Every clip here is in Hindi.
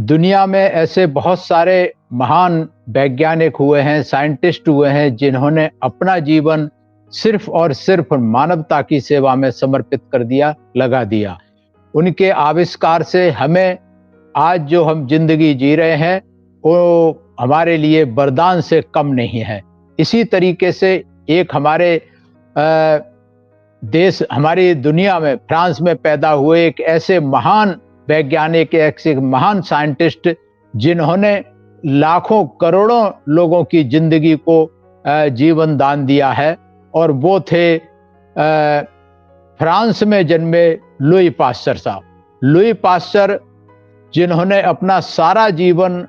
दुनिया में ऐसे बहुत सारे महान वैज्ञानिक हुए हैं, साइंटिस्ट हुए हैं, जिन्होंने अपना जीवन सिर्फ और सिर्फ मानवता की सेवा में समर्पित कर दिया, लगा दिया। उनके आविष्कार से हमें आज जो हम जिंदगी जी रहे हैं, वो हमारे लिए वरदान से कम नहीं है। इसी तरीके से एक हमारे देश, हमारी दुनिया में, फ्रांस में पैदा हुए एक ऐसे महान वैज्ञानिक, एक महान साइंटिस्ट, जिन्होंने लाखों करोड़ों लोगों की जिंदगी को जीवन दान दिया है, और वो थे फ्रांस में जन्मे लुई पास्चर साहब। लुई पास्चर, जिन्होंने अपना सारा जीवन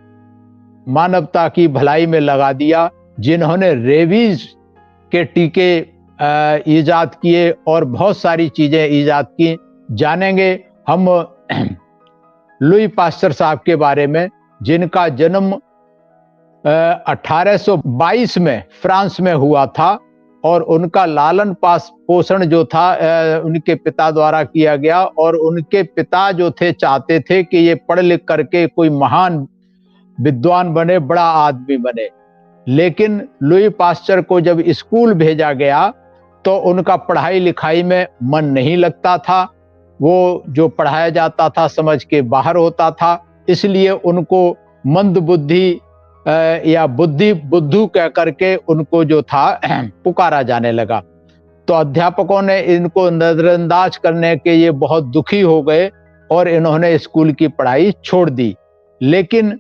मानवता की भलाई में लगा दिया, जिन्होंने रेबीज के टीके ईजाद किए और बहुत सारी चीजें ईजाद की। जानेंगे हम लुई पास्चर साहब के बारे में, जिनका जन्म 1822 में फ्रांस में हुआ था, और उनका लालन पोषण जो था उनके पिता द्वारा किया गया। और उनके पिता जो थे, चाहते थे कि ये पढ़ लिख करके कोई महान विद्वान बने, बड़ा आदमी बने। लेकिन लुई पास्चर को जब स्कूल भेजा गया तो उनका पढ़ाई लिखाई में मन नहीं लगता था। वो जो पढ़ाया जाता था समझ के बाहर होता था, इसलिए उनको मंद बुद्धि या बुद्धू कह करके उनको जो था पुकारा जाने लगा। तो अध्यापकों ने इनको नजरअंदाज करने के ये बहुत दुखी हो गए और इन्होंने स्कूल की पढ़ाई छोड़ दी। लेकिन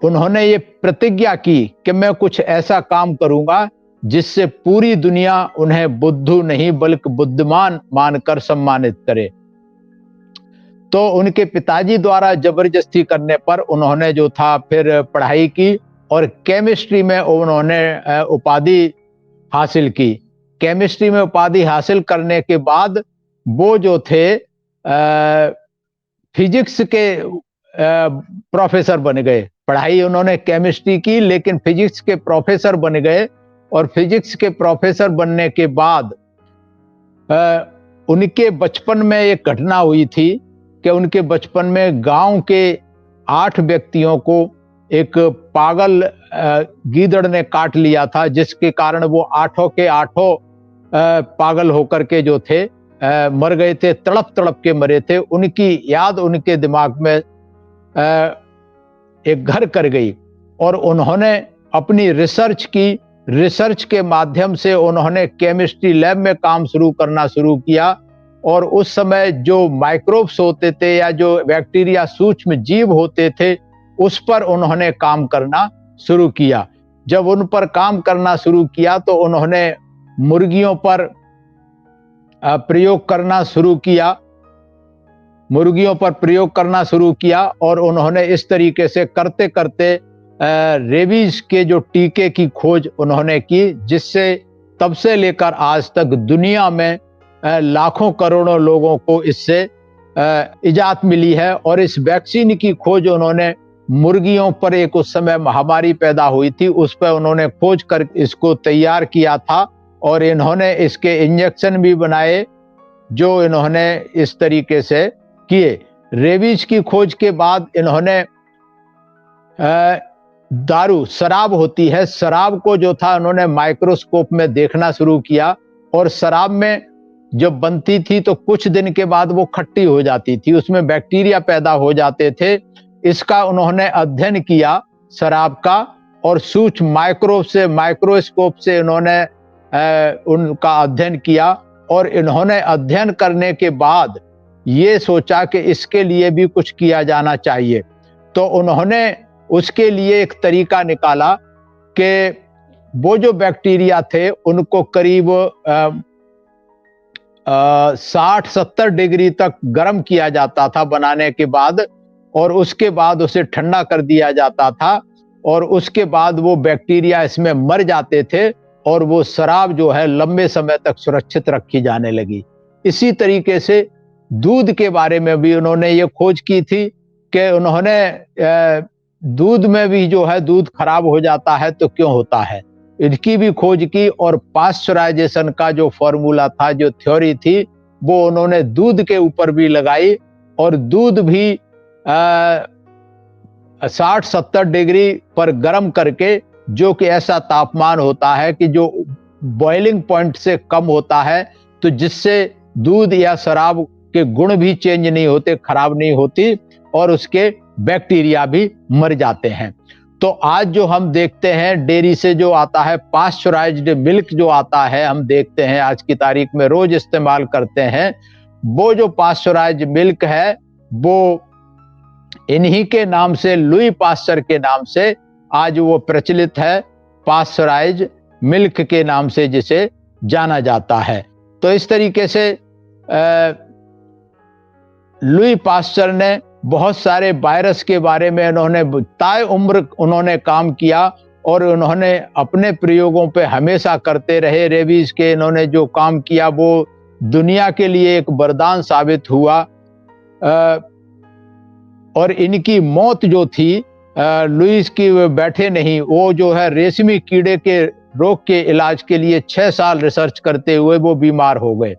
उन्होंने ये प्रतिज्ञा की कि मैं कुछ ऐसा काम करूंगा जिससे पूरी दुनिया उन्हें बुद्धू नहीं बल्कि बुद्धिमान मानकर सम्मानित करे। तो उनके पिताजी द्वारा जबरदस्ती करने पर उन्होंने जो था फिर पढ़ाई की, और केमिस्ट्री में उन्होंने उपाधि हासिल की। केमिस्ट्री में उपाधि हासिल करने के बाद वो जो थे फिजिक्स के प्रोफेसर बन गए। पढ़ाई उन्होंने केमिस्ट्री की, लेकिन फिजिक्स के प्रोफेसर बन गए। और फिजिक्स के प्रोफेसर बनने के बाद उनके बचपन में एक घटना हुई थी कि उनके बचपन में गांव के 8 व्यक्तियों को एक पागल गीदड़ ने काट लिया था, जिसके कारण वो 8 के 8 पागल होकर के जो थे मर गए थे, तड़प तड़प के मरे थे। उनकी याद उनके दिमाग में एक घर कर गई, और उन्होंने अपनी रिसर्च की। रिसर्च के माध्यम से उन्होंने केमिस्ट्री लैब में काम करना शुरू किया, और उस समय जो माइक्रोब्स होते थे या जो बैक्टीरिया, सूक्ष्म जीव होते थे, उस पर उन्होंने काम करना शुरू किया। जब उन पर काम करना शुरू किया तो उन्होंने मुर्गियों पर प्रयोग करना शुरू किया, और उन्होंने इस तरीके से करते करते रेबीज के जो टीके की खोज उन्होंने की, जिससे तब से लेकर आज तक दुनिया में लाखों करोड़ों लोगों को इससे इजात मिली है। और इस वैक्सीन की खोज उन्होंने मुर्गियों पर, एक उस समय महामारी पैदा हुई थी, उस पर उन्होंने खोज कर इसको तैयार किया था, और इन्होंने इसके इंजेक्शन भी बनाए, जो इन्होंने इस तरीके से किए। रेबीज की खोज के बाद इन्होंने दारू, शराब होती है, शराब को जो था उन्होंने माइक्रोस्कोप में देखना शुरू किया, और शराब में जब बनती थी तो कुछ दिन के बाद वो खट्टी हो जाती थी, उसमें बैक्टीरिया पैदा हो जाते थे। इसका उन्होंने अध्ययन किया शराब का, और सूक्ष्म माइक्रोस्कोप से इन्होंने उनका अध्ययन किया। और इन्होंने अध्ययन करने के बाद ये सोचा कि इसके लिए भी कुछ किया जाना चाहिए। तो उन्होंने उसके लिए एक तरीका निकाला कि वो जो बैक्टीरिया थे उनको करीब 60-70 डिग्री तक गर्म किया जाता था बनाने के बाद, और उसके बाद उसे ठंडा कर दिया जाता था, और उसके बाद वो बैक्टीरिया इसमें मर जाते थे, और वो शराब जो है लंबे समय तक सुरक्षित रखी जाने लगी। इसी तरीके से दूध के बारे में भी उन्होंने ये खोज की थी कि उन्होंने दूध में भी जो है, दूध खराब हो जाता है तो क्यों होता है, इनकी भी खोज की। और पाश्चराइजेशन का जो फॉर्मूला था, जो थ्योरी थी, वो उन्होंने दूध के ऊपर भी लगाई, और दूध भी 60-70 डिग्री पर गर्म करके, जो कि ऐसा तापमान होता है कि जो बॉइलिंग पॉइंट से कम होता है, तो जिससे दूध या शराब के गुण भी चेंज नहीं होते, खराब नहीं होती और उसके बैक्टीरिया भी मर जाते हैं। तो आज जो हम देखते हैं डेयरी से जो आता है पास्चराइज्ड मिल्क जो आता है, हम देखते हैं आज की तारीख में रोज इस्तेमाल करते हैं, वो जो पास्चराइज्ड मिल्क है वो इन्हीं के नाम से, लुई पास्चर के नाम से आज वो प्रचलित है, पास्चराइज्ड मिल्क के नाम से जिसे जाना जाता है। तो इस तरीके से लुई पास्चर ने बहुत सारे वायरस के बारे में उन्होंने ताय उम्र उन्होंने काम किया और उन्होंने अपने प्रयोगों पे हमेशा करते रहे। रेबीज के इन्होंने जो काम किया वो दुनिया के लिए एक वरदान साबित हुआ। और इनकी मौत जो थी, लुईस की बैठे नहीं, वो जो है रेशमी कीड़े के रोग के इलाज के लिए 6 साल रिसर्च करते हुए वो बीमार हो गए।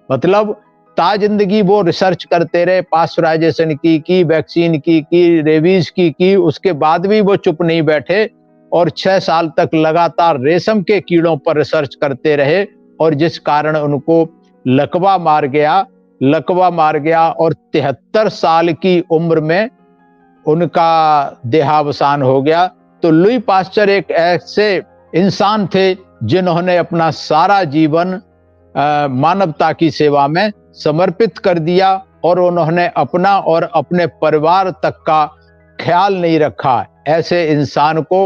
मतलब जिंदगी वो रिसर्च करते रहे, पास्चराइजेशन की वैक्सीन की रेबीज की, उसके बाद भी वो चुप नहीं बैठे और 6 साल तक लगातार रेशम के कीड़ों पर रिसर्च करते रहे और जिस कारण उनको लकवा मार गया और 73 साल की उम्र में उनका देहावसान हो गया। तो लुई पास्चर एक ऐसे इंसान थे जिन्होंने अपना सारा जीवन मानवता की सेवा में समर्पित कर दिया और उन्होंने अपना और अपने परिवार तक का ख्याल नहीं रखा। ऐसे इंसान को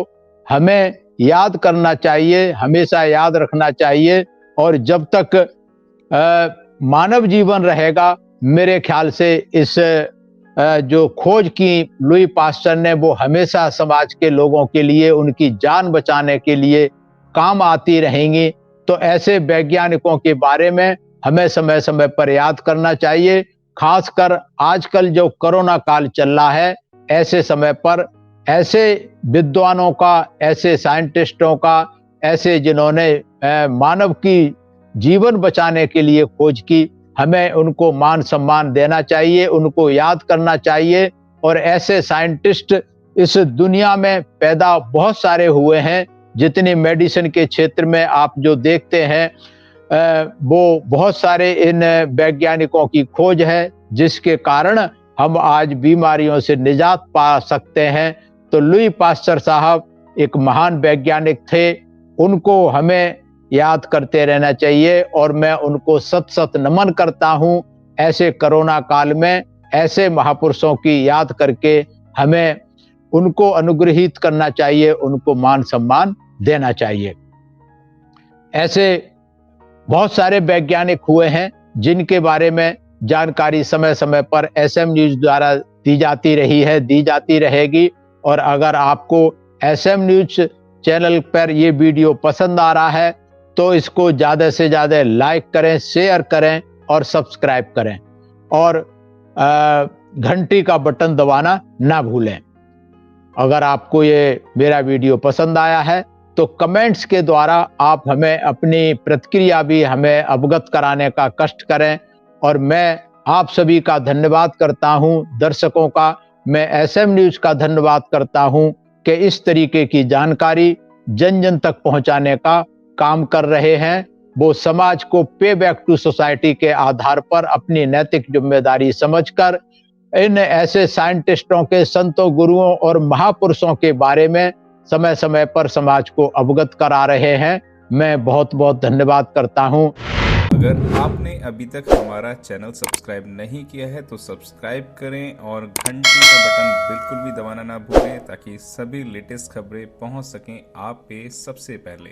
हमें याद करना चाहिए, हमेशा याद रखना चाहिए और जब तक मानव जीवन रहेगा, मेरे ख्याल से इस जो खोज की लुई पास्चर ने वो हमेशा समाज के लोगों के लिए, उनकी जान बचाने के लिए काम आती रहेंगी। तो ऐसे वैज्ञानिकों के बारे में हमें समय समय पर याद करना चाहिए। खासकर आजकल जो कोरोना काल चल रहा है, ऐसे समय पर ऐसे विद्वानों का, ऐसे साइंटिस्टों का, ऐसे जिन्होंने मानव की जीवन बचाने के लिए खोज की, हमें उनको मान सम्मान देना चाहिए, उनको याद करना चाहिए। और ऐसे साइंटिस्ट इस दुनिया में पैदा बहुत सारे हुए हैं। जितनी मेडिसिन के क्षेत्र में आप जो देखते हैं, वो बहुत सारे इन वैज्ञानिकों की खोज है जिसके कारण हम आज बीमारियों से निजात पा सकते हैं। तो लुई पास्चर साहब एक महान वैज्ञानिक थे, उनको हमें याद करते रहना चाहिए और मैं उनको सत सत नमन करता हूं। ऐसे कोरोना काल में ऐसे महापुरुषों की याद करके हमें उनको अनुग्रहित करना चाहिए, उनको मान सम्मान देना चाहिए। ऐसे बहुत सारे वैज्ञानिक हुए हैं जिनके बारे में जानकारी समय समय पर SM न्यूज द्वारा दी जाती रही है, दी जाती रहेगी। और अगर आपको SM न्यूज चैनल पर ये वीडियो पसंद आ रहा है तो इसको ज़्यादा से ज़्यादा लाइक करें, शेयर करें और सब्सक्राइब करें और घंटी का बटन दबाना ना भूलें। अगर आपको ये मेरा वीडियो पसंद आया है तो कमेंट्स के द्वारा आप हमें अपनी प्रतिक्रिया भी हमें अवगत कराने का कष्ट करें। और मैं आप सभी का धन्यवाद करता हूं, दर्शकों का, मैं SM न्यूज का धन्यवाद करता हूं कि इस तरीके की जानकारी जन जन तक पहुंचाने का काम कर रहे हैं। वो समाज को पे बैक टू सोसाइटी के आधार पर अपनी नैतिक जिम्मेदारी समझकर इन ऐसे साइंटिस्टों के, संतों, गुरुओं और महापुरुषों के बारे में समय समय पर समाज को अवगत करा रहे हैं। मैं बहुत बहुत धन्यवाद करता हूं। अगर आपने अभी तक हमारा चैनल सब्सक्राइब नहीं किया है तो सब्सक्राइब करें और घंटी का बटन बिल्कुल भी दबाना ना भूलें ताकि सभी लेटेस्ट खबरें पहुंच सकें आप पे सबसे पहले।